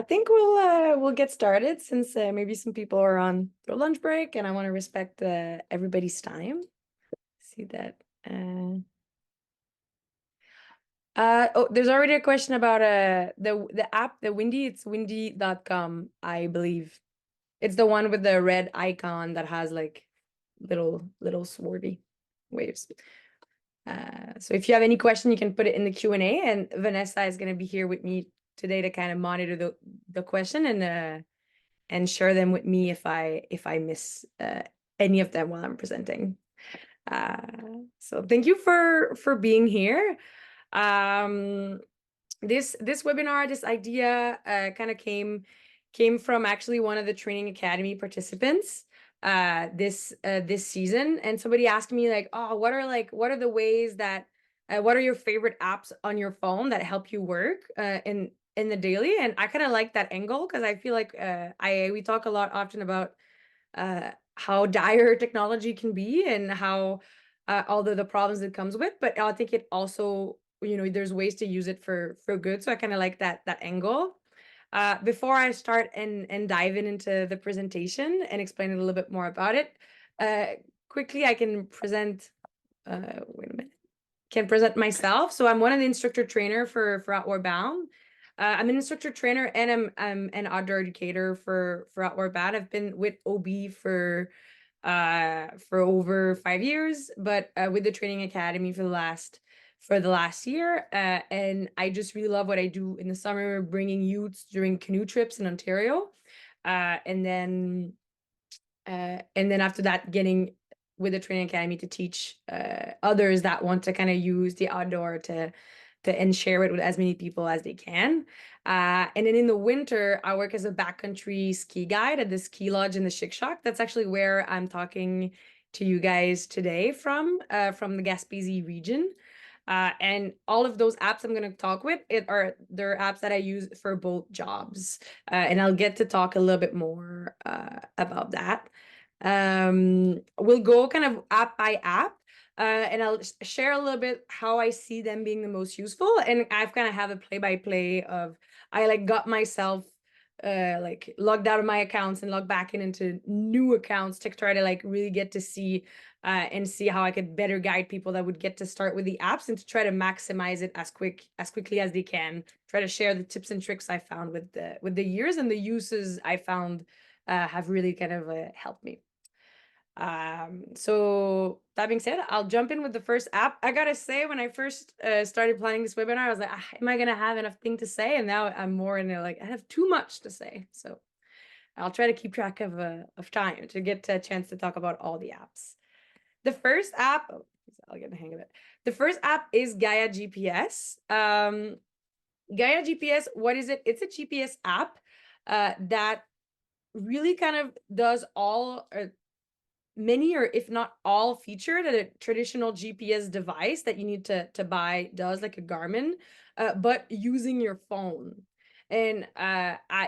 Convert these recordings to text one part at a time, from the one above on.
I think we'll get started since maybe some people are on their lunch break, and I want to respect everybody's time. See that. Oh, there's already a question about the app, the Windy. It's windy.com, I believe. It's the one with the red icon that has like little swarty waves. So if you have any question, you can put it in the Q&A, and Vanessa is going to be here with me today to kind of monitor the question and share them with me if I miss any of them while I'm presenting. So thank you for being here. This webinar, this idea kind of came from actually one of the Training Academy participants this season, and somebody asked me like, oh, what are the ways that what are your favorite apps on your phone that help you work in the daily? And I kind of like that angle because I feel like we talk a lot often about how dire technology can be and how all the problems it comes with, but I think it also, there's ways to use it for good. So I kind of like that angle. Before I start and dive into the presentation and explain a little bit more about it, quickly I can present, wait a minute, can present myself. So I'm one of the instructor trainer for Outward Bound. I'm an instructor trainer and I'm an outdoor educator for Outward Bound. I've been with OB for over 5 years, but with the Training Academy for the last year. And I just really love what I do in the summer, bringing youths during canoe trips in Ontario. And then after that, getting with the Training Academy to teach others that want to kind of use the outdoor to and share it with as many people as they can. And then in the winter, I work as a backcountry ski guide at the ski lodge in the Chic-Choc. That's actually where I'm talking to you guys today from the Gaspésie region. And all of those apps I'm going to talk with, they're apps that I use for both jobs. And I'll get to talk a little bit more about that. We'll go kind of app by app. And I'll share a little bit how I see them being the most useful. And I've kind of have a play-by-play of, I like got myself like logged out of my accounts and logged back into new accounts to try to like really get to see and see how I could better guide people that would get to start with the apps and to try to maximize it as quickly as they can. Try to share the tips and tricks I found with the years, and the uses I found have really kind of helped me. So that being said, I'll jump in with the first app. I gotta say, when I first started planning this webinar, I was like, am I gonna have enough thing to say? And now I'm more in like, I have too much to say. So I'll try to keep track of time to get a chance to talk about all the apps. The first app, I'll get the hang of it. The first app is Gaia GPS. Gaia GPS, what is it? It's a GPS app that really kind of does all many, or if not all, feature that a traditional GPS device that you need to buy does, like a Garmin, but using your phone. And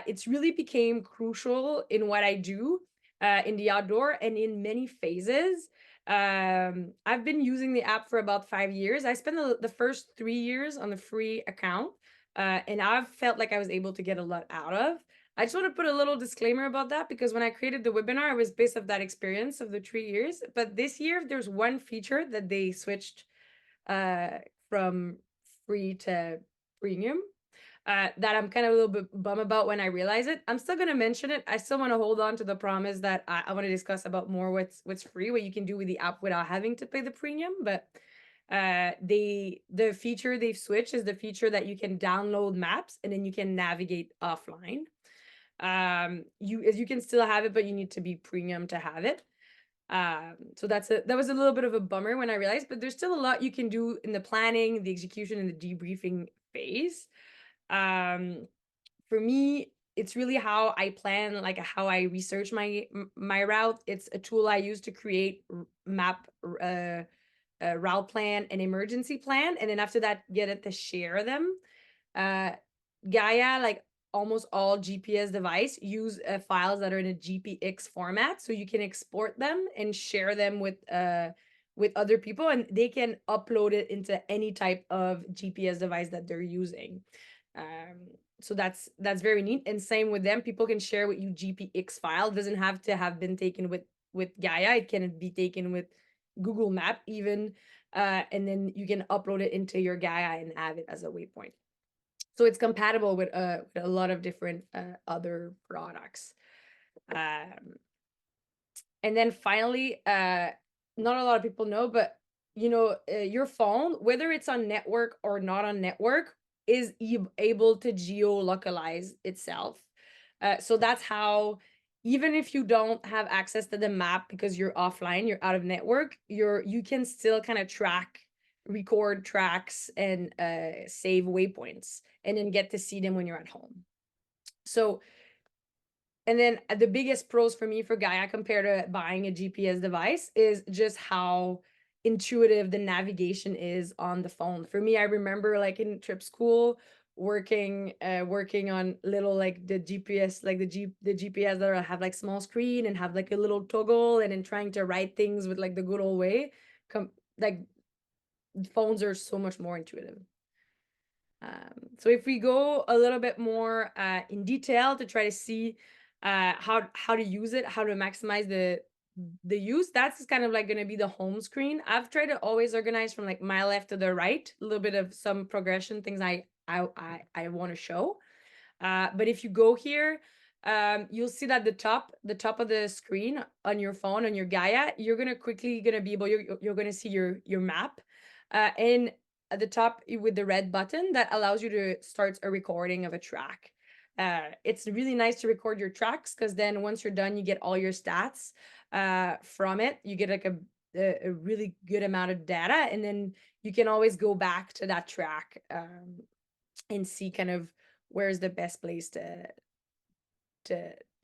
it's really became crucial in what I do in the outdoor and in many phases. I've been using the app for about 5 years. I spent the first 3 years on the free account, and I've felt like I was able to get a lot out of. I just want to put a little disclaimer about that, because when I created the webinar, it was based off that experience of the 3 years. But this year, there's one feature that they switched from free to premium that I'm kind of a little bit bummed about when I realize it. I'm still going to mention it. I still want to hold on to the promise that I want to discuss about more what's free, what you can do with the app without having to pay the premium. But the feature they've switched is the feature that you can download maps and then you can navigate offline. You can still have it, but you need to be premium to have it. So that was a little bit of a bummer when I realized, but there's still a lot you can do in the planning, the execution, and the debriefing phase. For me, it's really how I plan, like how I research my route. It's a tool I use to create map, route plan and emergency plan, and then after that, get it to share them. Gaia, like almost all GPS device, use files that are in a GPX format, so you can export them and share them with other people, and they can upload it into any type of GPS device that they're using. So that's very neat. And same with them, people can share with you GPX file. It doesn't have to have been taken with Gaia. It can be taken with Google Map even, and then you can upload it into your Gaia and have it as a waypoint. So it's compatible with a lot of different other products. And then finally, not a lot of people know, but you know, your phone, whether it's on network or not on network, is able to geolocalize itself. So that's how, even if you don't have access to the map because you're offline, you're out of network, you can still kind of record tracks and save waypoints, and then get to see them when you're at home. So, and then the biggest pros for me for Gaia compared to buying a GPS device is just how intuitive the navigation is on the phone. For me, I remember like in trip school working on little like the GPS, like the GPS that have like small screen and have like a little toggle, and then trying to write things with like the good old way. Like phones are so much more intuitive. So if we go a little bit more in detail to try to see how to use it, how to maximize the use, that's kind of like going to be the home screen. I've tried to always organize from like my left to the right, a little bit of some progression things I want to show. But if you go here, you'll see that the top of the screen on your phone, on your Gaia, you're gonna be able, you're gonna see your map, and at the top with the red button that allows you to start a recording of a track. It's really nice to record your tracks, because then once you're done, you get all your stats from it. You get like a really good amount of data, and then you can always go back to that track and see kind of where's the best place to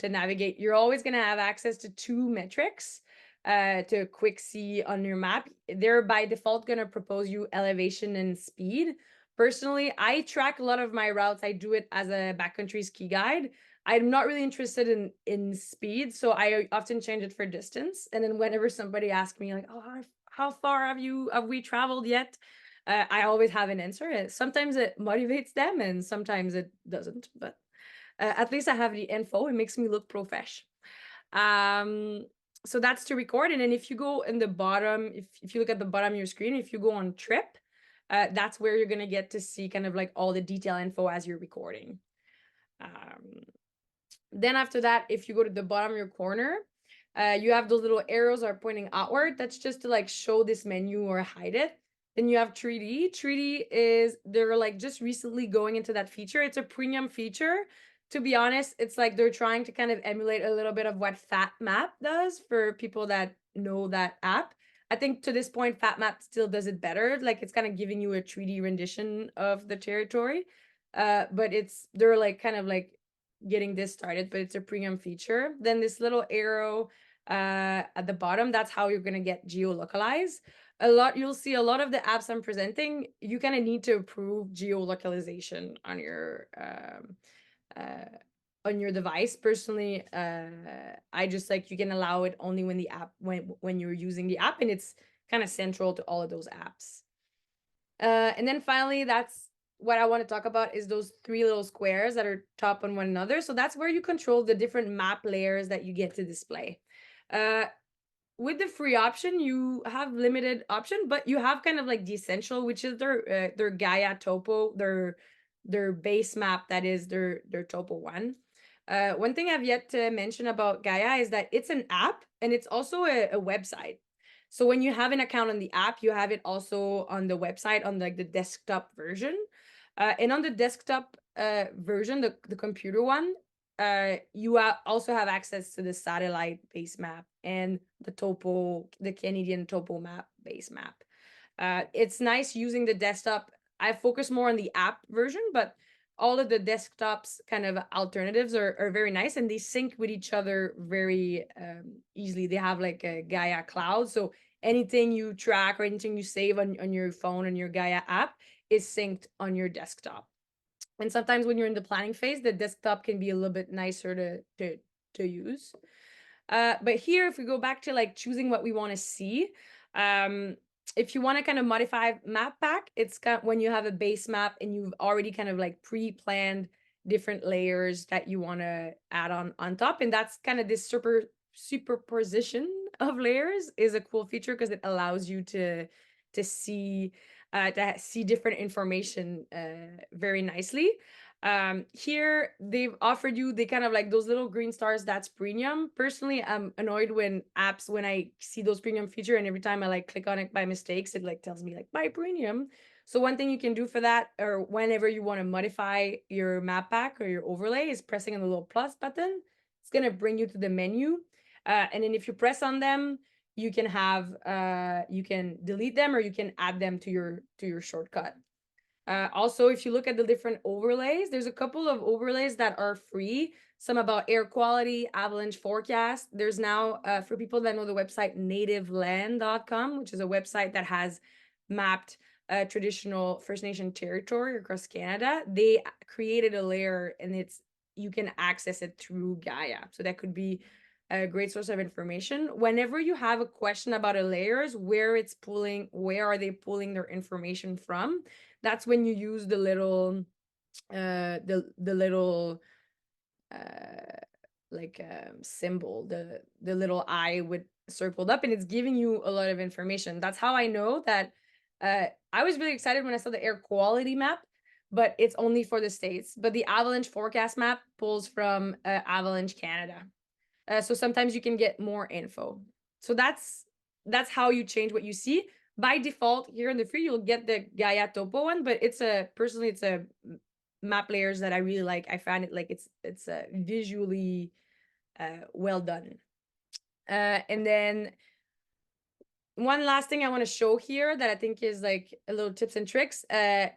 navigate. You're always going to have access to 2 metrics to quick see on your map. They're by default going to propose you elevation and speed. Personally, I track a lot of my routes. I do it as a backcountry ski guide. I'm not really interested in speed, so I often change it for distance. And then whenever somebody asks me like, "Oh, how far have we traveled yet?" I always have an answer. Sometimes it motivates them, and sometimes it doesn't. But at least I have the info. It makes me look profesh. So that's to record. And then if you go in the bottom, if you look at the bottom of your screen, if you go on trip, that's where you're gonna get to see kind of like all the detail info as you're recording. Then after that, if you go to the bottom of your corner, you have those little arrows are pointing outward. That's just to like show this menu or hide it. Then you have 3D. 3D is, they're like just recently going into that feature. It's a premium feature. To be honest, it's like they're trying to kind of emulate a little bit of what FatMap does for people that know that app. I think to this point, FatMap still does it better. Like it's kind of giving you a 3D rendition of the territory. But they're like kind of like getting this started, but it's a premium feature. Then this little arrow at the bottom, that's how you're going to get geolocalized. You'll see a lot of the apps I'm presenting, you kind of need to approve geolocalization on your device. Personally, I just like, you can allow it only when the app, when you're using the app, and it's kind of central to all of those apps. And then finally, that's what I want to talk about, is those 3 little squares that are top on one another. So that's where you control the different map layers that you get to display. With the free option, you have limited option, but you have kind of like the essential, which is their Gaia topo, their base map, that is their topo one. One thing I've yet to mention about Gaia is that it's an app, and it's also a website. So when you have an account on the app, you have it also on the website, on like the desktop version. And on the desktop version, the computer one, you also have access to the satellite base map and the Canadian topo map base map. It's nice using the desktop. I focus more on the app version, but all of the desktops kind of alternatives are very nice, and they sync with each other very easily. They have like a Gaia cloud, so anything you track or anything you save on your phone and your Gaia app is synced on your desktop. And sometimes when you're in the planning phase, the desktop can be a little bit nicer to use. But here, if we go back to like choosing what we want to see, if you want to kind of modify map pack, it's when you have a base map and you've already kind of like pre-planned different layers that you want to add on top. And that's kind of this superposition of layers is a cool feature because it allows you to see different information very nicely. Here they've offered you they kind of like those little green stars, that's premium. Personally, I'm annoyed when I see those premium feature and every time I like click on it by mistakes, it like tells me like buy premium. So one thing you can do for that, or whenever you want to modify your map pack or your overlay, is pressing on the little plus button. It's gonna bring you to the menu, and then if you press on them, you can have you can delete them or you can add them to your shortcut. Also, if you look at the different overlays, there's a couple of overlays that are free. Some about air quality, avalanche forecast. There's now, for people that know the website nativeland.com, which is a website that has mapped traditional First Nation territory across Canada. They created a layer and you can access it through Gaia. So that could be a great source of information. Whenever you have a question about a layers, where are they pulling their information from? That's when you use the little symbol, the little eye with circled up, and it's giving you a lot of information. That's how I know that I was really excited when I saw the air quality map, but it's only for the States. But the avalanche forecast map pulls from Avalanche Canada. So sometimes you can get more info. So that's how you change what you see. By default, here in the free, you'll get the Gaia Topo one, but it's a map layers that I really like. I found it like it's visually well done. And then one last thing I want to show here that I think is like a little tips and tricks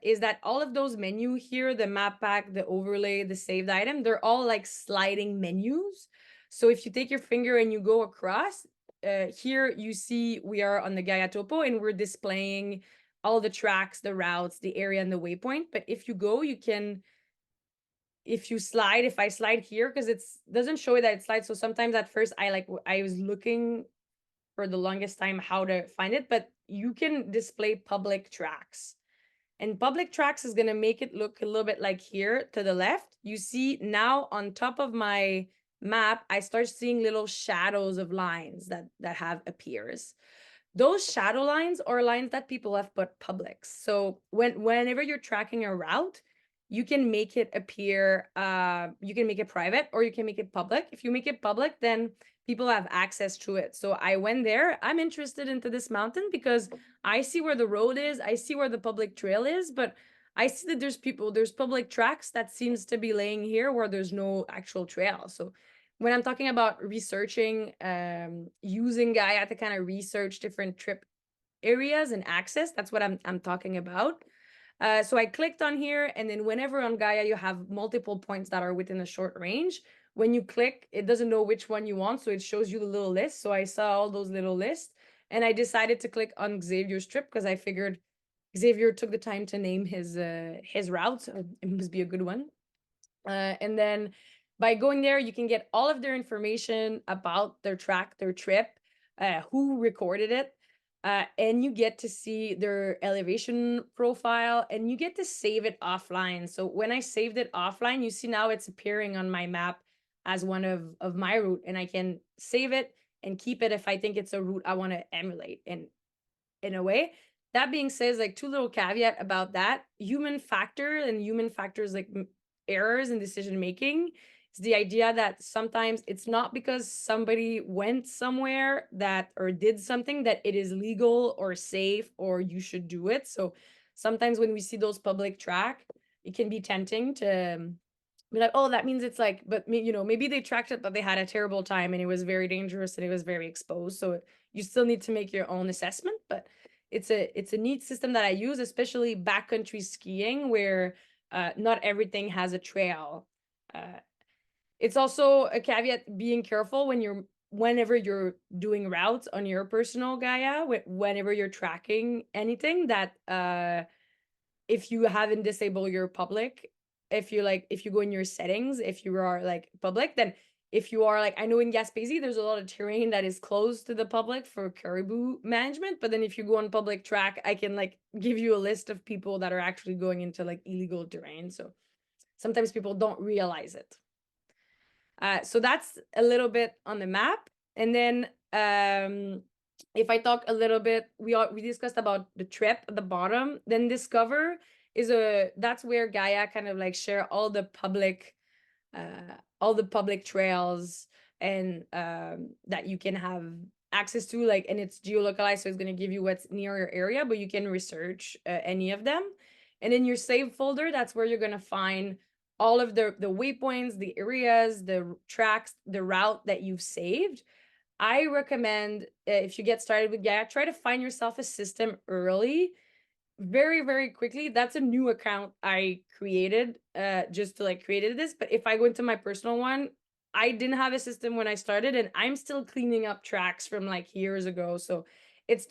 is that all of those menu here, the map pack, the overlay, the saved item, they're all like sliding menus. So if you take your finger and you go across, here you see we are on the Gaia Topo and we're displaying all the tracks, the routes, the area, and the waypoint. But if you go, you can, if I slide here, because it doesn't show that it slides. So sometimes at first I was looking for the longest time how to find it, but you can display public tracks. And public tracks is going to make it look a little bit like here to the left. You see now on top of my map, I start seeing little shadows of lines that have appears. Those shadow lines are lines that people have put public. So whenever you're tracking a route, you can make it appear, you can make it private or you can make it public. If you make it public, then people have access to it. So I went there. I'm interested into this mountain because I see where the road is. I see where the public trail is, but I see that there's public tracks that seems to be laying here where there's no actual trail. So when I'm talking about researching, using Gaia to kind of research different trip areas and access, that's what I'm talking about. So I clicked on here, and then whenever on Gaia you have multiple points that are within a short range, when you click, it doesn't know which one you want, so it shows you the little list. So I saw all those little lists, and I decided to click on Xavier's trip because I figured Xavier took the time to name his route, so it must be a good one. And then by going there, you can get all of their information about their track, their trip, who recorded it, and you get to see their elevation profile, and you get to save it offline. So when I saved it offline, you see now it's appearing on my map as one of my route, and I can save it and keep it if I think it's a route I want to emulate in a way. That being said, like two little caveat about that, human factors like errors in decision making. It's the idea that sometimes it's not because somebody went somewhere that or did something that it is legal or safe or you should do it. So sometimes when we see those public track, it can be tempting to be like, oh, that means it's like, but maybe they tracked it, but they had a terrible time and it was very dangerous and it was very exposed. So you still need to make your own assessment, but it's a neat system that I use, especially backcountry skiing where not everything has a trail. It's also a caveat being careful whenever you're doing routes on your personal Gaia, whenever you're tracking anything that if you haven't disabled your public, if you go in your settings, if you are like public, then if you are like, I know in Gaspésie, there's a lot of terrain that is closed to the public for caribou management. But then if you go on public track, I can like give you a list of people that are actually going into like illegal terrain. So sometimes people don't realize it. So that's a little bit on the map. And then if I talk a little bit, we discussed about the trip at the bottom. Then discover is that's where Gaia kind of like share all the public trails and that you can have access to, like, and it's geolocalized, so it's going to give you what's near your area, but you can research any of them. And in your save folder, that's where you're going to find all of the waypoints, the areas, the tracks, the route that you've saved. I recommend if you get started with Gaia, try to find yourself a system early, very, very quickly. That's a new account I created just to like created this. But if I go into my personal one, I didn't have a system when I started, and I'm still cleaning up tracks from like years ago. So it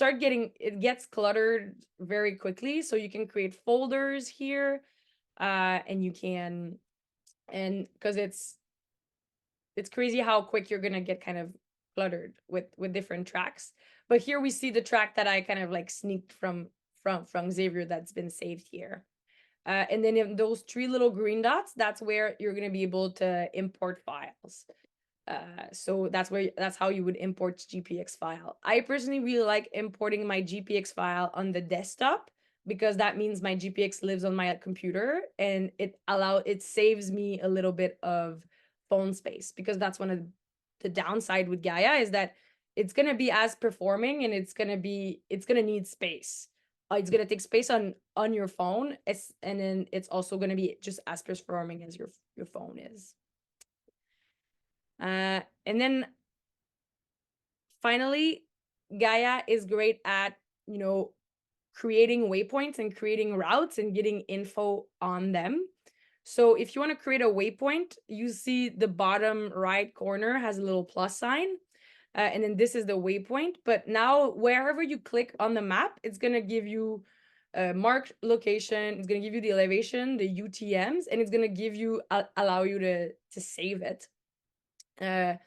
gets cluttered very quickly. So you can create folders here, and you can, and because it's crazy how quick you're gonna get kind of cluttered with different tracks. But here we see the track that I kind of like sneaked from Xavier that's been saved here. And then in those 3 little green dots, that's where you're going to be able to import files. So that's how you would import GPX file. I personally really like importing my GPX file on the desktop, because that means my GPX lives on my computer, and it saves me a little bit of phone space, because that's one of the downside with Gaia is that it's going to be as performing, and it's going to need space. It's going to take space on your phone, and then it's also going to be just as performing as your phone is. And then finally, Gaia is great at, creating waypoints and creating routes and getting info on them. So if you want to create a waypoint, you see the bottom right corner has a little plus sign. And then this is the waypoint. But now wherever you click on the map, it's going to give you a marked location. It's going to give you the elevation, the UTMs, and it's going to allow you to save it. And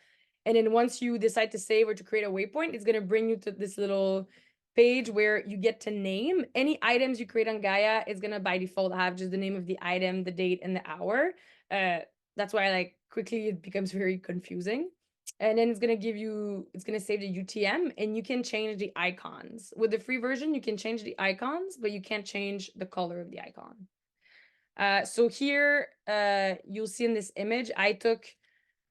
then once you decide to save or to create a waypoint, it's going to bring you to this little page where you get to name any items you create on Gaia. It's going to by default have just the name of the item, the date, and the hour. That's why quickly it becomes very confusing. And then it's going to save the UTM, and you can change the icons. With the free version, you can change the icons, but you can't change the color of the icon. So here, you'll see in this image, I took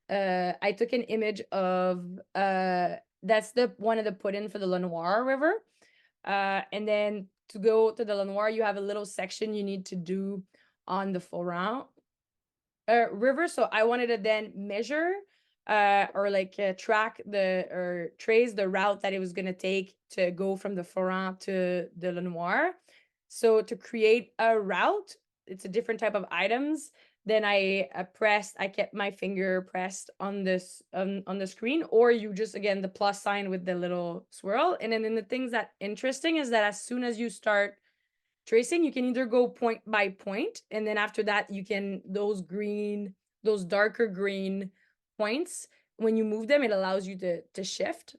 an image of, that's the one of the put-in for the Lenoir River. And then to go to the Lenoir, you have a little section you need to do on the Foran River. So I wanted to then measure track or trace the route that it was going to take to go from the Foran to the Lenoir. So to create a route, it's a different type of items. Then I kept my finger pressed on this on the screen, or you just, again, the plus sign with the little swirl. And then the things that interesting is that as soon as you start tracing, you can either go point by point, and then after that you can, those darker green points, when you move them, it allows you to shift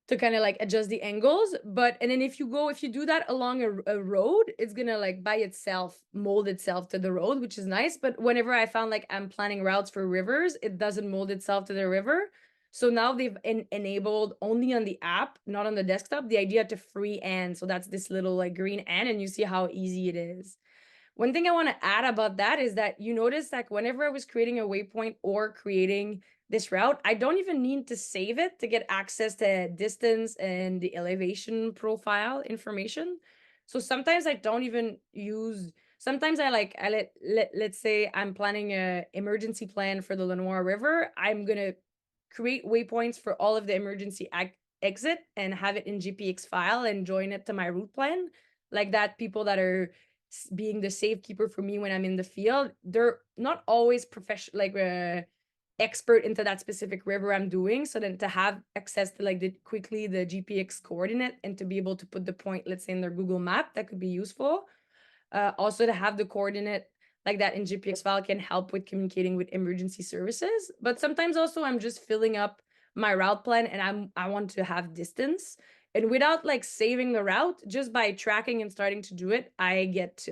to kind of like adjust the angles. And then if you do that along a road, it's gonna like by itself mold itself to the road, which is nice. But whenever I found like I'm planning routes for rivers, it doesn't mold itself to the river. So now they've enabled only on the app, not on the desktop, the idea to freehand. So that's this little like green N, and you see how easy it is. One thing I want to add about that is that you notice like whenever I was creating a waypoint or creating this route, I don't even need to save it to get access to distance and the elevation profile information. So sometimes I don't even use, sometimes let's say I'm planning a emergency plan for the Lenoir River. I'm going to create waypoints for all of the emergency exit and have it in GPX file and join it to my route plan. Like that, people that are being the safekeeper for me when I'm in the field, they're not always professional, expert into that specific river I'm doing. So then to have access to like the GPX coordinate and to be able to put the point, let's say in their Google map, that could be useful. Also to have the coordinate like that in GPS file can help with communicating with emergency services. But sometimes also I'm just filling up my route plan and I want to have distance. And without like saving the route, just by tracking and starting to do it, I get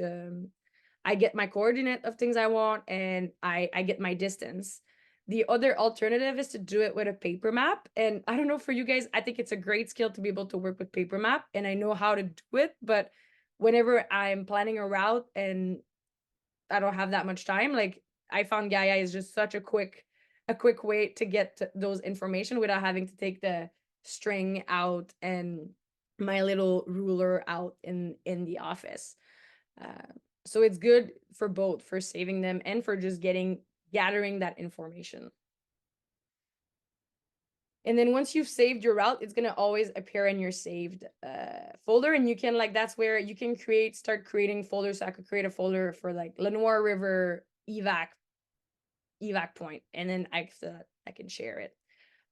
my coordinate of things I want, and I get my distance. The other alternative is to do it with a paper map. And I don't know, for you guys, I think it's a great skill to be able to work with paper map, and I know how to do it. But whenever I'm planning a route and I don't have that much time, like I found Gaia is just such a quick way to get to those information without having to take the string out and my little ruler out in the office. Uh, so it's good for both, for saving them and for just gathering that information. And then once you've saved your route, it's going to always appear in your saved folder. And you can, like, that's where you can start creating folders. So I could create a folder for like Lenoir River evac point. And then I can share it.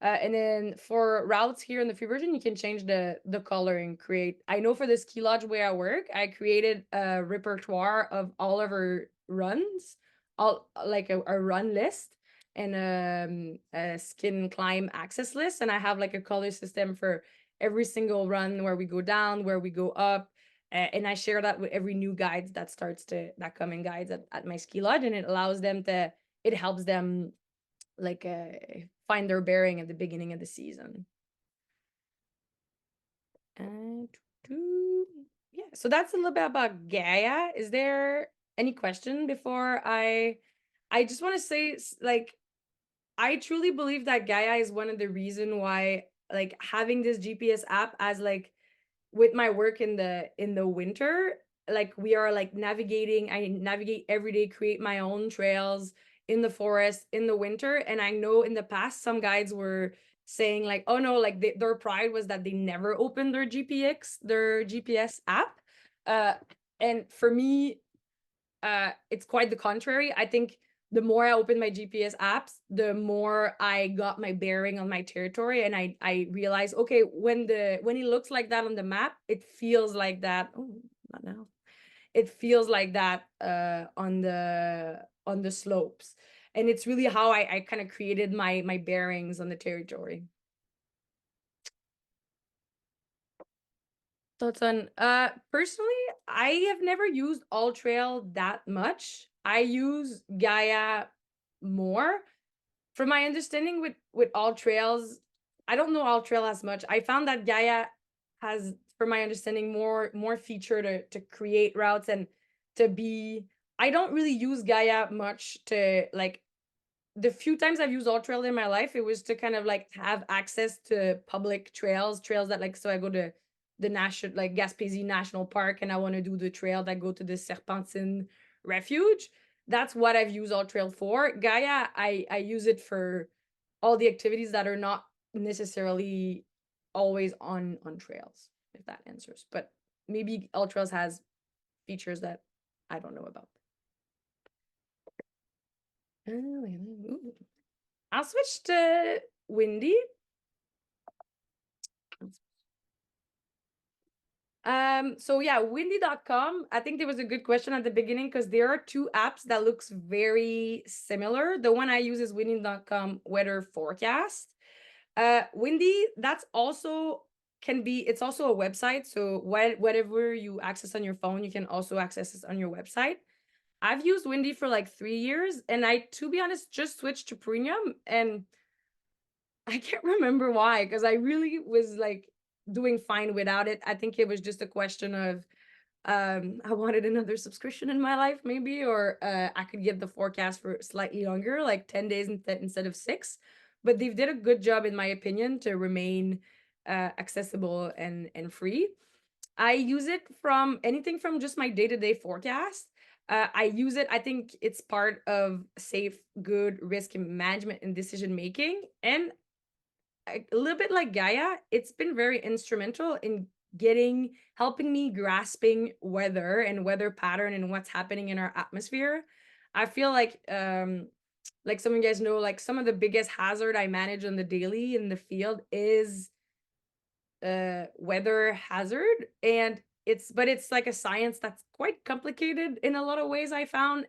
And then for routes here in the free version, you can change the color and create. I know for the ski lodge where I work, I created a repertoire of all of our runs, all like a run list and a skin climb access list. And I have like a color system for every single run, where we go down, where we go up. And I share that with every new guides that come in guides at my ski lodge, and it helps them like find their bearing at the beginning of the season. And yeah, so that's a little bit about Gaia. Is there any question before I just want to say, like, I truly believe that Gaia is one of the reason why, like, having this GPS app as like with my work in the winter, like we are like I navigate every day, create my own trails in the forest in the winter. And I know in the past some guides were saying like, oh no, like their pride was that they never opened their GPS app. And for me, it's quite the contrary. I think the more I open my GPS apps, the more I got my bearing on my territory, and I realized, okay, when it looks like that on the map, it feels like that. Oh, not now. It feels like that on the slopes, and it's really how I kind of created my bearings on the territory. Thoughts on personally, I have never used AllTrail that much. I use Gaia more. From my understanding with AllTrails, I don't know AllTrail as much. I found that Gaia has, from my understanding, more feature to create routes and to be. I don't really use Gaia much to like. The few times I've used AllTrail in my life, it was to kind of like have access to public trails that like, so I go to the national, like Gaspésie National Park, and I want to do the trail that go to the Serpentine Refuge. That's what I've used AllTrail for. Gaia, I use it for all the activities that are not necessarily always on trails, if that answers. But maybe AllTrails has features that I don't know about. Ooh. I'll switch to Windy. So yeah, windy.com. I think there was a good question at the beginning because there are two apps that looks very similar. The one I use is windy.com weather forecast. Windy, that's also it's also a website. So whatever you access on your phone, you can also access this on your website. I've used Windy for like 3 years, and to be honest, just switched to premium, and I can't remember why, because I really was like doing fine without it. I think it was just a question of I wanted another subscription in my life, maybe, or I could get the forecast for slightly longer, like 10 days instead of 6. But they did a good job, in my opinion, to remain accessible and free. I use it from anything from just my day-to-day forecast. I use it, I think it's part of safe, good risk management and decision making. And a little bit like Gaia, it's been very instrumental in helping me grasping weather and weather pattern and what's happening in our atmosphere. I feel like some of you guys know, like some of the biggest hazard I manage on the daily in the field is weather hazard. And but it's like a science that's quite complicated in a lot of ways, I found.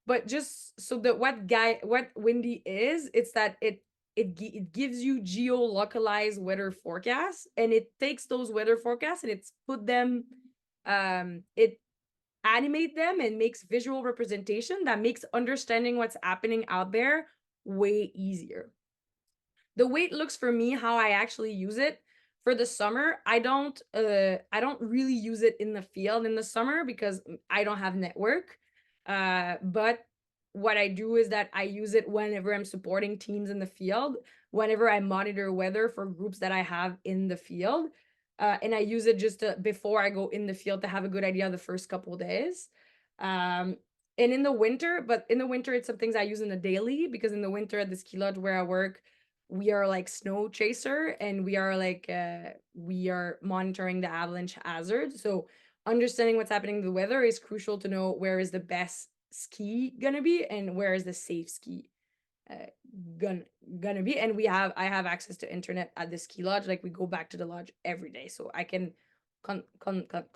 But just so that what windy is, it's that it gives you geolocalized weather forecasts, and it takes those weather forecasts and it's put them, it animate them and makes visual representation that makes understanding what's happening out there way easier. The way it looks for me, how I actually use it for the summer, I don't really use it in the field in the summer because I don't have network. But what I do is that I use it whenever I'm supporting teams in the field, whenever I monitor weather for groups that I have in the field. And I use it just before I go in the field to have a good idea the first couple of days. And in the winter, it's some things I use in the daily, because in the winter at the ski lodge where I work, we are like snow chaser, and we are monitoring the avalanche hazard. So understanding what's happening to the weather is crucial to know where is the best ski gonna be and where is the safe ski gonna be. And I have access to internet at the ski lodge. Like, we go back to the lodge every day, so I can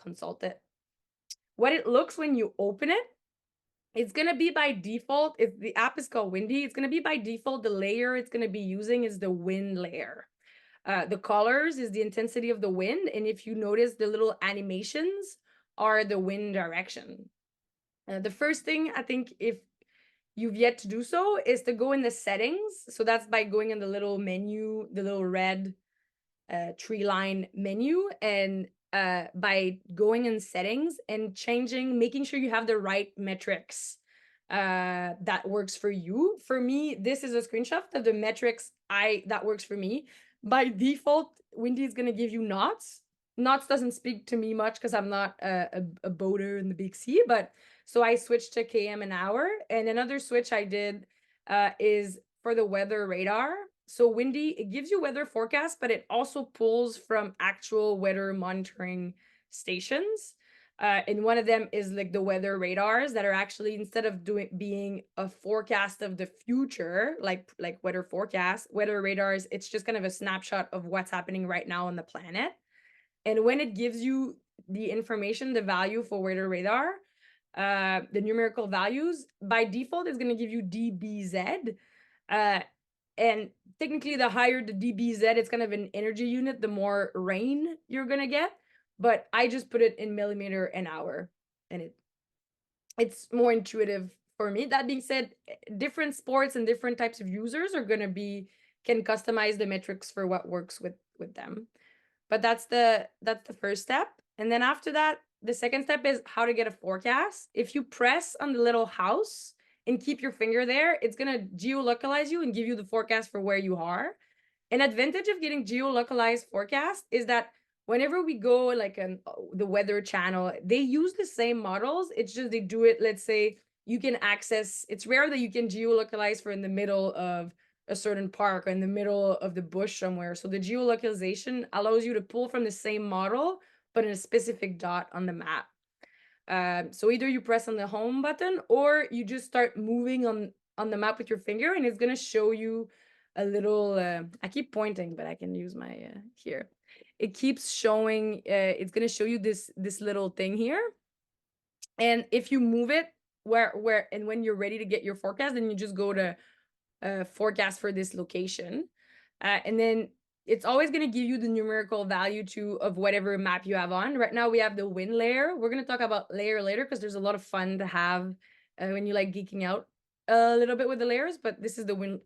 consult it. What it looks when you open it, it's gonna be by default, if the app is called Windy, it's gonna be by default, the layer it's gonna be using is the wind layer. The colors is the intensity of the wind, and if you notice, the little animations are the wind direction. The first thing, I think, if you've yet to do so, is to go in the settings. So that's by going in the little menu, the little red tree line menu, and by going in settings and making sure you have the right metrics that works for you. For me, this is a screenshot of the metrics that works for me. By default, Windy is going to give you knots. Knots doesn't speak to me much because I'm not a boater in the big sea, but so I switched to km an hour. And another switch I did is for the weather radar. So Windy, it gives you weather forecasts, but it also pulls from actual weather monitoring stations. And one of them is like the weather radars that are actually, instead of being a forecast of the future, like weather forecast, weather radars, it's just kind of a snapshot of what's happening right now on the planet. And when it gives you the information, the value for weather radar, the numerical values, by default, is going to give you dBz. And technically, the higher the dBz, it's kind of an energy unit, the more rain you're going to get. But I just put it in millimeter an hour, and it's more intuitive for me. That being said, different sports and different types of users can customize the metrics for what works with them. But that's the first step. And then after that, the second step is how to get a forecast. If you press on the little house and keep your finger there, it's going to geolocalize you and give you the forecast for where you are. An advantage of getting geolocalized forecast is that whenever we go like the Weather Channel, they use the same models. It's just they do it, let's say, you can access, it's rare that you can geolocalize for in the middle of a certain park or in the middle of the bush somewhere. So the geolocalization allows you to pull from the same model, but in a specific dot on the map. So either you press on the home button or you just start moving on the map with your finger, and it's going to show you a little, I keep pointing, but I can use my, here. It keeps showing, it's going to show you this little thing here. And if you move it and when you're ready to get your forecast, then you just go to forecast for this location. And then it's always going to give you the numerical value of whatever map you have on. Right now we have the wind layer. We're going to talk about layer later because there's a lot of fun to have when you like geeking out a little bit with the layers, but this is the wind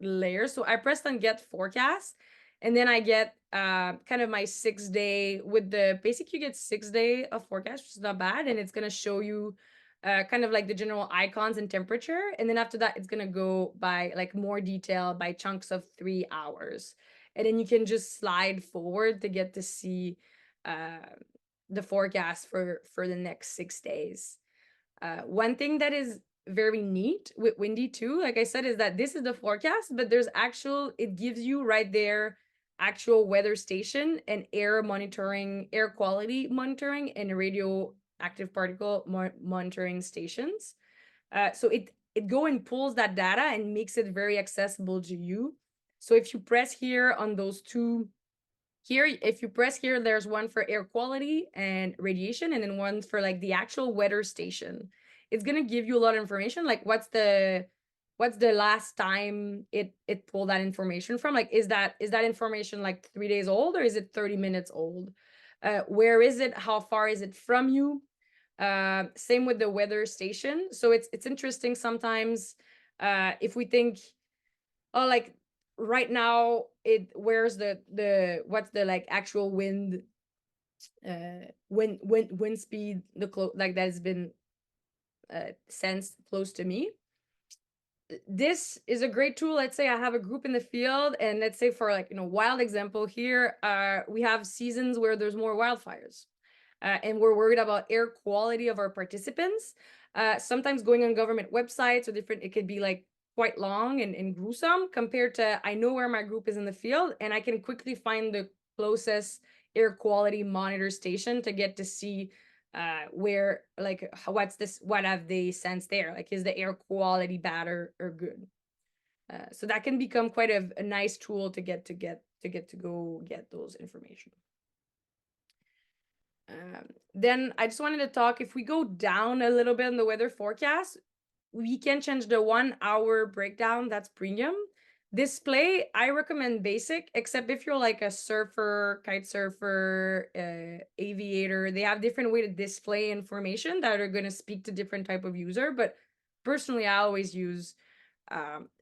layer. So I pressed on get forecast, and then I get kind of my 6 day with the basic, you get 6 day of forecast, which is not bad. And it's going to show you kind of like the general icons and temperature. And then after that, it's going to go by like more detail by chunks of 3 hours. And then you can just slide forward to get to see the forecast for the next 6 days. One thing that is very neat with Windy too, like I said, is that this is the forecast, but it gives you right there actual weather station and air quality monitoring, and radioactive particle monitoring stations. So it go and pulls that data and makes it very accessible to you. So if you press here on those two Here, if you press here, there's one for air quality and radiation, and then one for like the actual weather station. It's gonna give you a lot of information, like what's the last time it pulled that information from? Like, is that information like 3 days old, or is it 30 minutes old? Where is it? How far is it from you? Same with the weather station. So it's interesting sometimes, if we think, oh, like right now, where's the what's the like actual wind, wind speed, like that has been sensed close to me. This is a great tool. Let's say I have a group in the field, and let's say for, like, wild example here, we have seasons where there's more wildfires, and we're worried about air quality of our participants. Sometimes going on government websites or different, it could be like quite long and gruesome compared to, I know where my group is in the field, and I can quickly find the closest air quality monitor station to get to see where, like, what have they sensed there, like, is the air quality bad or good. So that can become quite a nice tool to go get those information. Then I just wanted to talk, if we go down a little bit in the weather forecast, we can change the 1 hour breakdown. That's premium. Display, I recommend basic, except if you're like a surfer, kite surfer, aviator. They have different way to display information that are going to speak to different type of user. But personally, I always use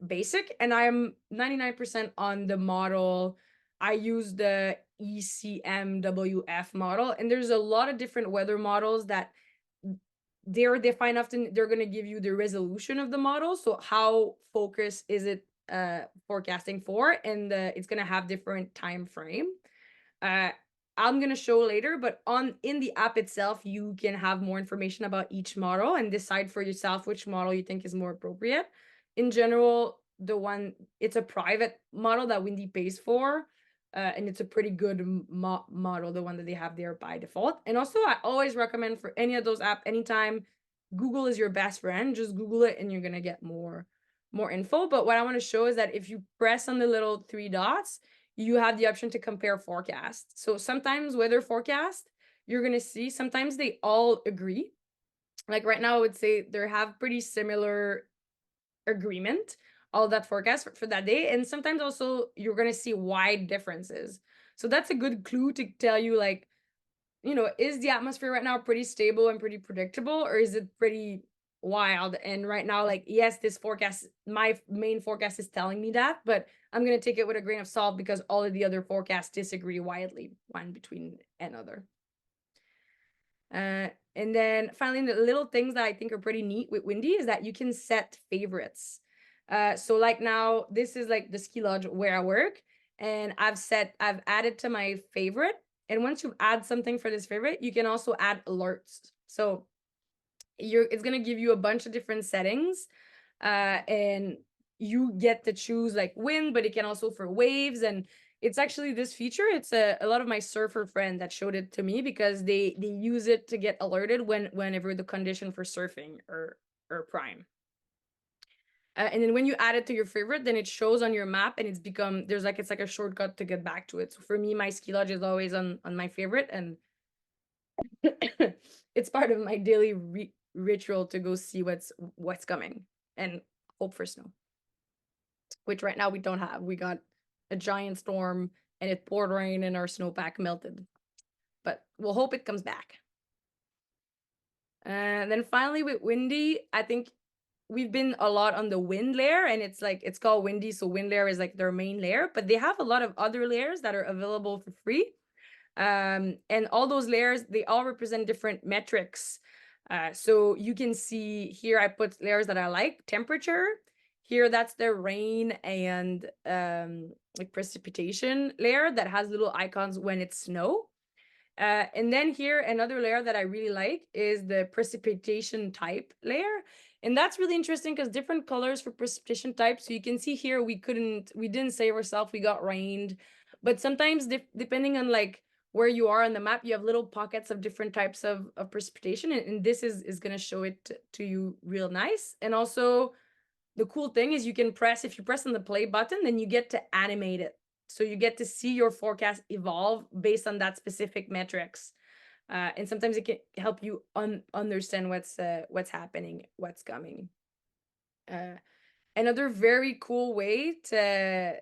basic, and I'm 99% on the model. I use the ECMWF model, and there's a lot of different weather models that they're defined. Often they're going to give you the resolution of the model, so how focused is it forecasting for, and it's going to have different time frame. I'm going to show later, but in the app itself, you can have more information about each model and decide for yourself which model you think is more appropriate. In general, it's a private model that Windy pays for, and it's a pretty good model, the one that they have there by default. And also, I always recommend for any of those apps, anytime, Google is your best friend. Just Google it and you're going to get more info. But what I want to show is that if you press on the little 3 dots, you have the option to compare forecasts. So sometimes weather forecast, you're going to see, sometimes they all agree. Like right now, I would say they have pretty similar agreement, all that forecast for that day. And sometimes also you're going to see wide differences. So that's a good clue to tell you, like, is the atmosphere right now pretty stable and pretty predictable, or is it pretty wild? And right now, like, yes, this forecast, my main forecast is telling me that, but I'm going to take it with a grain of salt because all of the other forecasts disagree widely one between another. And then finally, the little things that I think are pretty neat with Windy is that you can set favorites. So like now, this is like the ski lodge where I work, and I've added to my favorite. And once you add something for this favorite, you can also add alerts. So it's going to give you a bunch of different settings, and you get to choose like wind, but it can also for waves. And it's actually this feature, it's a lot of my surfer friends that showed it to me because they use it to get alerted whenever the condition for surfing or prime. And then when you add it to your favorite, then it shows on your map, and it's like a shortcut to get back to it. So for me, my ski lodge is always on my favorite, and it's part of my daily ritual to go see what's coming and hope for snow, which right now we don't have. We got a giant storm and it poured rain and our snowpack melted, but we'll hope it comes back. And then finally with Windy, I think we've been a lot on the wind layer, and it's called Windy, so wind layer is like their main layer, but they have a lot of other layers that are available for free. And all those layers, they all represent different metrics. So you can see here, I put layers that I like. Temperature, here that's the rain and like precipitation layer that has little icons when it's snow. And then here, another layer that I really like is the precipitation type layer. And that's really interesting because different colors for precipitation type. So you can see here, we didn't save ourselves, we got rained. But sometimes depending on like where you are on the map, you have little pockets of different types of precipitation. And this is going to show it to you real nice. And also the cool thing is if you press on the play button, then you get to animate it. So you get to see your forecast evolve based on that specific metrics. And sometimes it can help you understand what's happening, what's coming. Another very cool way to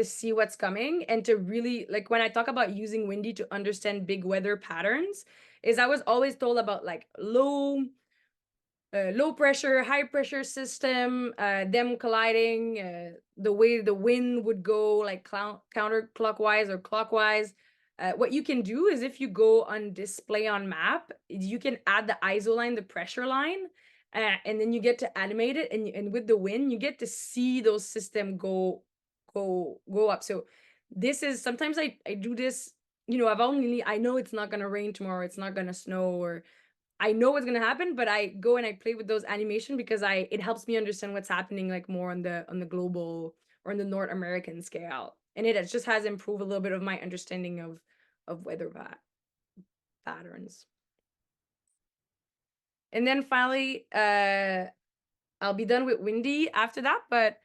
see what's coming and to really, like, when I talk about using windy to understand big weather patterns, is I was always told about like low pressure, high pressure system, them colliding, the way the wind would go like counterclockwise or clockwise. What you can do is if you go on display on map, you can add the ISO line, the pressure line, and then you get to animate it, and with the wind, you get to see those system go up. So this is sometimes I do this, I know it's not gonna rain tomorrow, it's not gonna snow, or I know what's gonna happen, but I go and I play with those animation because it helps me understand what's happening like more on the global or on the North American scale, and it just has improved a little bit of my understanding of weather patterns. And then finally, I'll be done with windy after that, but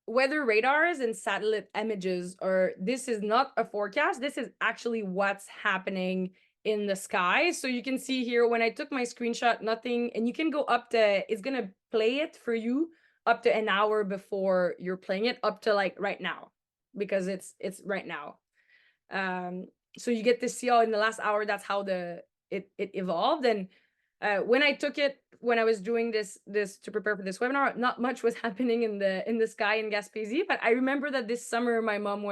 weather radars and satellite images this is not a forecast, this is actually what's happening in the sky. So you can see here when I took my screenshot, nothing, and you can go up to, it's gonna play it for you up to an hour before you're playing it, up to like right now, because it's right now. So you get to see in the last hour, that's how it evolved. And when I took it, when I was doing this to prepare for this webinar, not much was happening in the sky in Gaspésie, but I remember that this summer my mom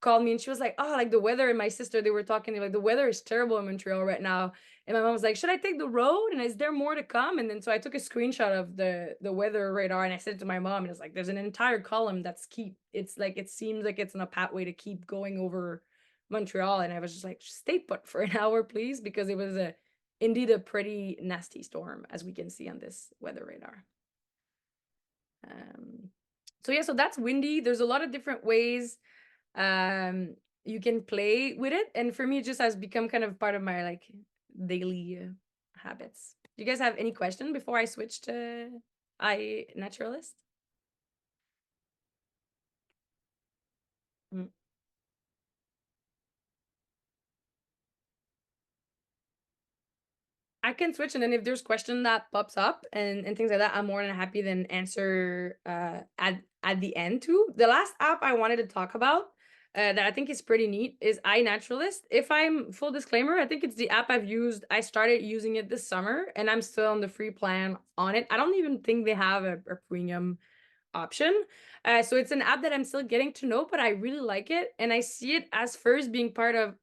called me and she was like, oh, like the weather, and my sister, they were talking, like, the weather is terrible in Montreal right now. And my mom was like, should I take the road? And is there more to come? And then so I took a screenshot of the weather radar and I sent it to my mom, and it's like, there's an entire column it's like, it seems like it's in a pathway to keep going over Montreal. And I was just like, stay put for an hour, please, because it was indeed a pretty nasty storm, as we can see on this weather radar. So yeah, so that's windy. There's a lot of different ways you can play with it, and for me, it just has become kind of part of my like daily habits. Do you guys have any question before I switch to I Naturalist? I can switch, and then if there's question that pops up and things like that, I'm more than happy then answer at the end too. The last app I wanted to talk about that I think is pretty neat is I Naturalist. If I'm full disclaimer, I think it's the app I've used. I started using it this summer, and I'm still on the free plan on it. I don't even think they have a premium option. So it's an app that I'm still getting to know, but I really like it. And I see it as first being part of,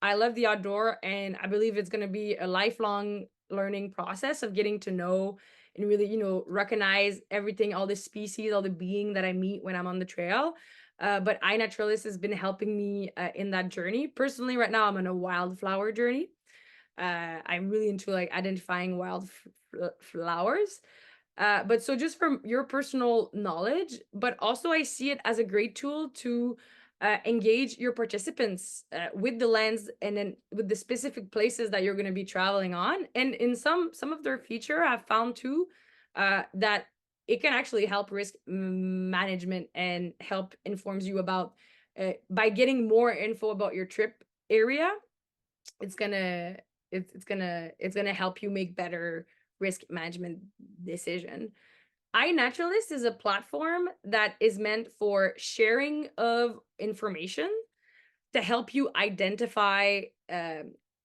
I love the outdoor, and I believe it's going to be a lifelong learning process of getting to know and really, recognize everything, all the species, all the being that I meet when I'm on the trail. But iNaturalist has been helping me in that journey. Personally, right now, I'm on a wildflower journey. I'm really into like identifying wild flowers. But so just from your personal knowledge, but also I see it as a great tool to engage your participants with the lens and then with the specific places that you're going to be traveling on. And in some of their feature, I've found too that it can actually help risk management and help informs you about by getting more info about your trip area. It's gonna help you make better risk management decision. iNaturalist is a platform that is meant for sharing of information to help you identify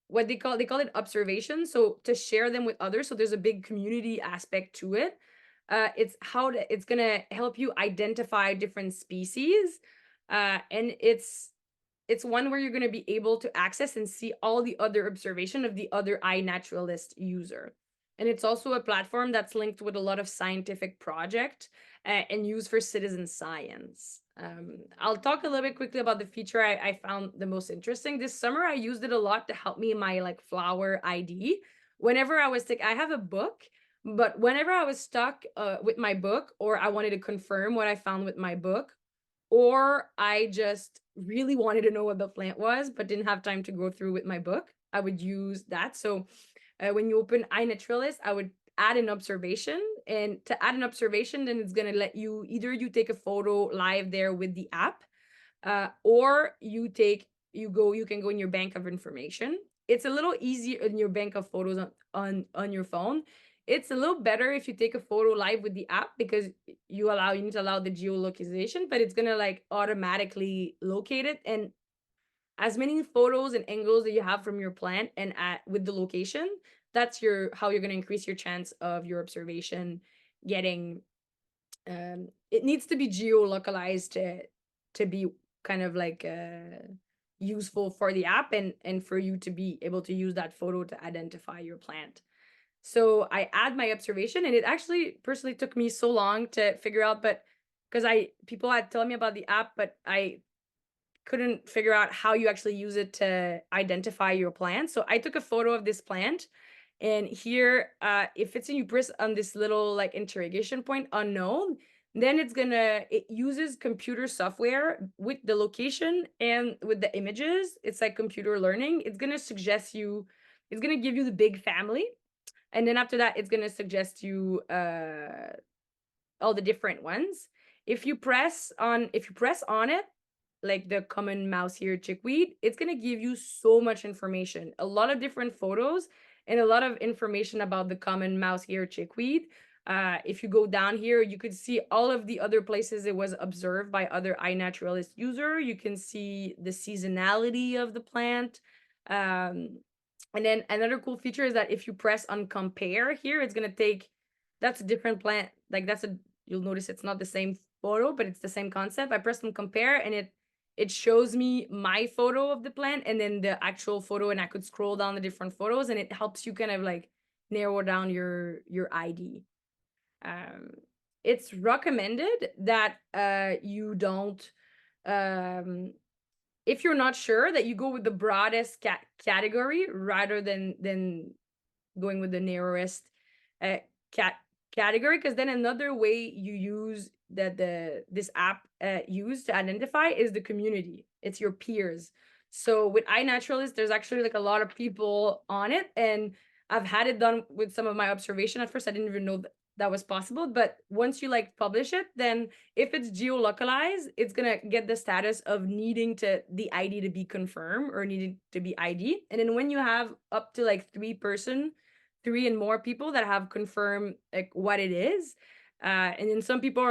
what they call it observations. So to share them with others. So there's a big community aspect to it. It's gonna help you identify different species, and it's one where you're going to be able to access and see all the other observation of the other iNaturalist user. And it's also a platform that's linked with a lot of scientific project and used for citizen science. I'll talk a little bit quickly about the feature I found the most interesting. This summer, I used it a lot to help me in my like flower ID. Whenever I was sick, I have a book, but whenever I was stuck with my book, or I wanted to confirm what I found with my book, or I just really wanted to know what the plant was, but didn't have time to go through with my book, I would use that. So when you open iNaturalist, I would add an observation. And to add an observation, then it's going to let you either you take a photo live there with the app, or you can go in your bank of information. It's a little easier in your bank of photos on your phone. It's a little better if you take a photo live with the app, because you need to allow the geolocalization, but it's gonna like automatically locate it. And as many photos and angles that you have from your plant and with the location, that's how you're gonna increase your chance of your observation getting. It needs to be geolocalized to be kind of like useful for the app, and for you to be able to use that photo to identify your plant. So I add my observation, and it actually personally took me so long to figure out, but because people had told me about the app, but I couldn't figure out how you actually use it to identify your plant. So I took a photo of this plant, and here, if it's in you press on this little like interrogation point, unknown, then it uses computer software with the location and with the images. It's like computer learning. It's gonna give you the big family. And then after that, it's gonna suggest you all the different ones. If you press on it, like the common mouse ear chickweed, it's gonna give you so much information, a lot of different photos and a lot of information about the common mouse ear chickweed. If you go down here, you could see all of the other places it was observed by other I Naturalist user. You can see the seasonality of the plant. And then another cool feature is that if you press on compare here, it's gonna that's a different plant. Like you'll notice it's not the same photo, but it's the same concept. I press on compare, and it shows me my photo of the plant and then the actual photo, and I could scroll down the different photos, and it helps you kind of like narrow down your ID. It's recommended that you don't, if you're not sure, that you go with the broadest category rather than going with the narrowest category, because then another way you use this app use to identify is the community. It's your peers. So with iNaturalist, there's actually like a lot of people on it, and I've had it done with some of my observation. At first, I didn't even know that was possible, but once you like publish it, then if it's geolocalized, it's gonna get the status of needing the ID to be confirmed or needing to be ID. And then when you have up to like 3 and more people that have confirmed like what it is, and then some people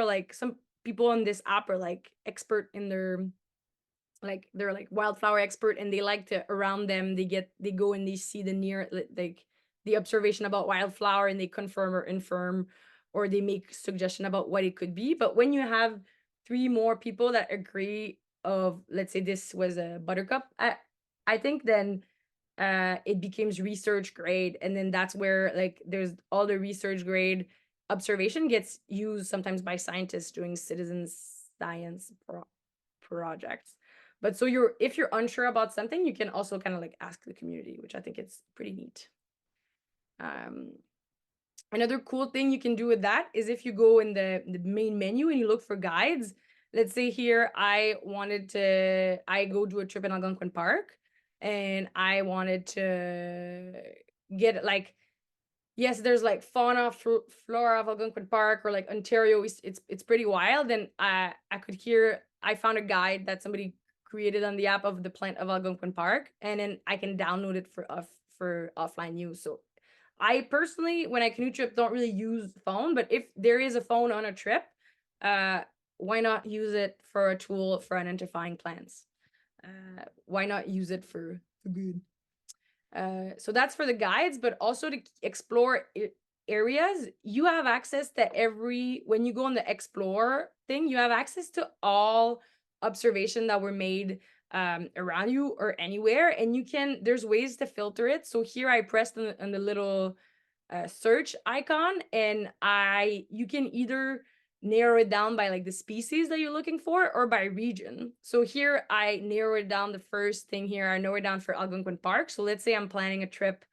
on this app are like expert in they're like wildflower expert, and they like to around them they go and they see the observation about wildflower, and they confirm or infirm, or they make suggestion about what it could be. But when you have 3 more people that agree of, let's say this was a buttercup, I think, then it becomes research grade, and then that's where like there's all the research grade observation gets used sometimes by scientists doing citizen science projects. But so if you're unsure about something, you can also kind of like ask the community, which I think it's pretty neat. Another cool thing you can do with that is if you go in the main menu and you look for guides. Let's say here I go do a trip in Algonquin Park, and I wanted to get like, yes, there's like fauna, flora of Algonquin Park, or like Ontario. It's pretty wild. And I found a guide that somebody created on the app of the plant of Algonquin Park, and then I can download it for offline use. So I personally, when I canoe trip, don't really use the phone, but if there is a phone on a trip, why not use it for a tool for identifying plants? Why not use it for good? So that's for the guides, but also to explore areas. You have access to when you go on the explore thing, you have access to all observation that were made around you or anywhere, and there's ways to filter it. So here I pressed on the little search icon, and you can either narrow it down by like the species that you're looking for or by region. So here I narrow it down. The first thing here, I narrow it down for Algonquin Park. So let's say I'm planning a trip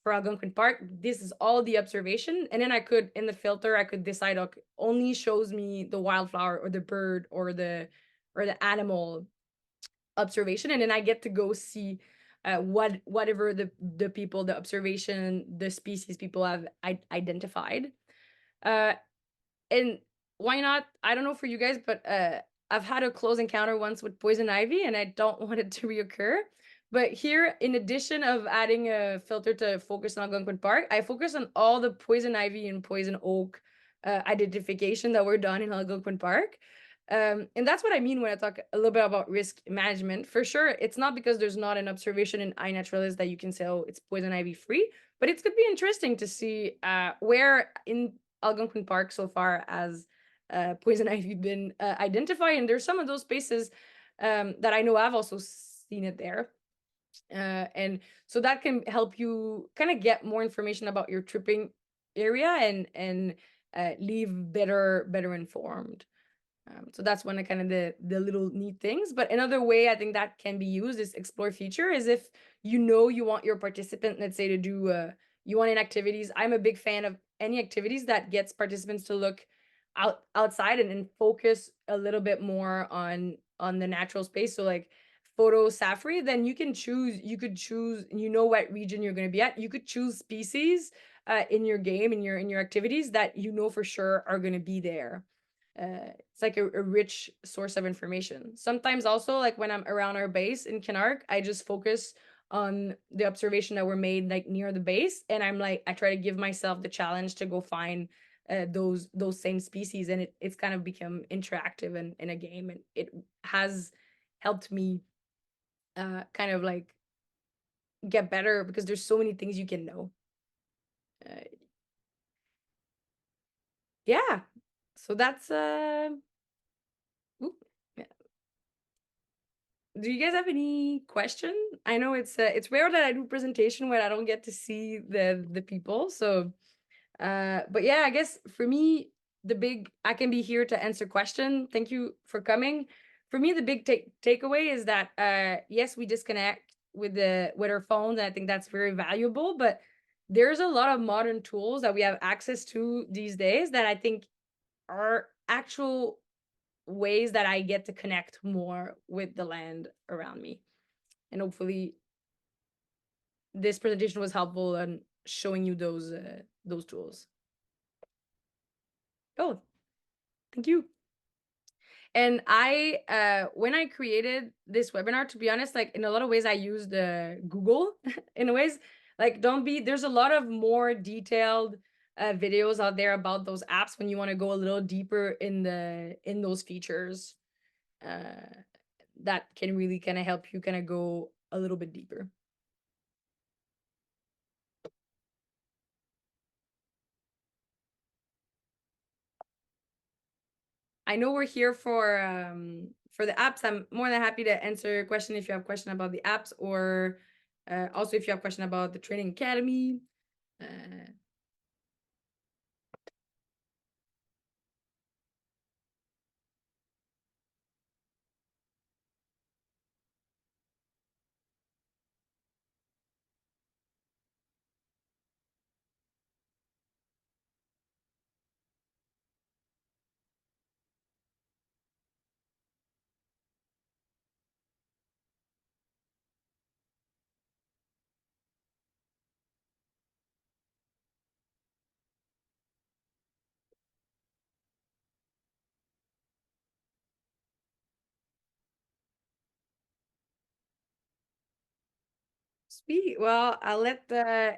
for Algonquin Park. This is all the observation. And then in the filter, I could decide, okay, only shows me the wildflower or the bird or the animal observation. And then I get to go see whatever the people, the observation, the species people have identified. And why not? I don't know for you guys, but I've had a close encounter once with poison ivy, and I don't want it to reoccur. But here, in addition of adding a filter to focus on Algonquin Park, I focus on all the poison ivy and poison oak identification that were done in Algonquin Park. And that's what I mean when I talk a little bit about risk management. For sure, it's not because there's not an observation in I Naturalist that you can say, oh, it's poison ivy free, but it could be interesting to see where in Algonquin Park so far as poison ivy been identified. And there's some of those spaces that I know I've also seen it there. And so that can help you kind of get more information about your tripping area and leave better informed. So that's one of kind of the little neat things. But another way I think that can be used is explore feature is if you know you want your participant, let's say, to do you want in activities. I'm a big fan of any activities that gets participants to look outside and focus a little bit more on the natural space. So like photo safari, then you could choose, you know what region you're going to be at. You could choose species in your game, in your activities that you know for sure are going to be there. It's like a rich source of information. Sometimes also, like when I'm around our base in Kinark, I just focus on the observation that were made like near the base, and I'm like, I try to give myself the challenge to go find those same species, and it's kind of become interactive and in a game, and it has helped me kind of like get better because there's so many things you can know. Yeah, so that's ooh, yeah. Do you guys have any question? I know it's rare that I do presentation when I don't get to see the people. So but yeah, I guess for me, I can be here to answer question. Thank you for coming. For me, the big takeaway is that yes, we disconnect with our phones, and I think that's very valuable, but there's a lot of modern tools that we have access to these days that I think are actual ways that I get to connect more with the land around me. And hopefully this presentation was helpful in showing you those tools. Oh, thank you. And I when I created this webinar, to be honest, like in a lot of ways I used Google in ways, like there's a lot of more detailed videos out there about those apps when you want to go a little deeper in those features that can really kind of help you kind of go a little bit deeper. I know we're here for the apps. I'm more than happy to answer your question if you have a question about the apps, or also if you have a question about the training academy. Sweet. Well, I'll let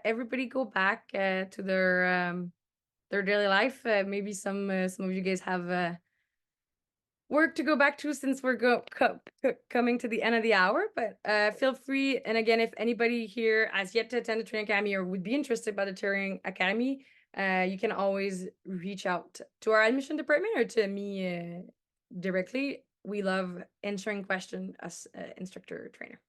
everybody go back to their daily life. Maybe some of you guys have work to go back to since we're coming to the end of the hour. But feel free. And again, if anybody here has yet to attend the training academy or would be interested by the training academy, you can always reach out to our admission department or to me directly. We love answering questions as instructor trainer.